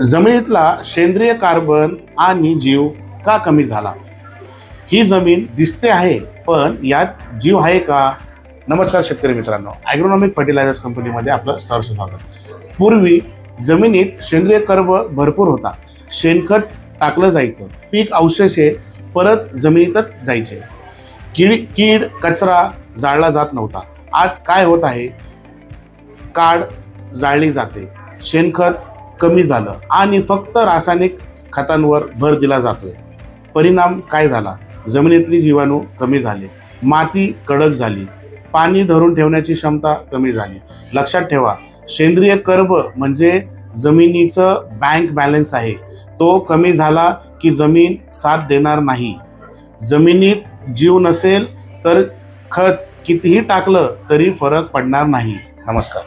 जमिनीतला सेंद्रिय कार्बन आणि जीव का कमी झाला? ही जमीन दिसते आहे, पण यात जीव आहे का? नमस्कार शेतकरी मित्रांनो, ॲग्रोनॉमिक फर्टिलायझर्स कंपनीमध्ये आपलं सहर्ष स्वागत. पूर्वी जमिनीत सेंद्रिय कर्ब भरपूर होता. शेणखत टाकलं जायचं, पीक अवशेषे परत जमिनीतच जायचे. कीड कचरा जाळला जात नव्हता. आज काय होत आहे? काड जाळली जाते, शेणखत कमी झालं आणि फक्त रासायनिक खतांवर भर दिला जातोय. परिणाम काय झाला? जमिनीतली जीवाणू कमी झाले, माती कडक झाली, पाणी धरून ठेवण्याची क्षमता कमी झाली. लक्षात ठेवा, सेंद्रिय कर्ब म्हणजे जमिनीचं बँक बॅलन्स आहे. तो कमी झाला की जमीन साथ देणार नाही. जमिनीत जीव नसेल तर खत कितीही टाकलं तरी फरक पडणार नाही. नमस्कार.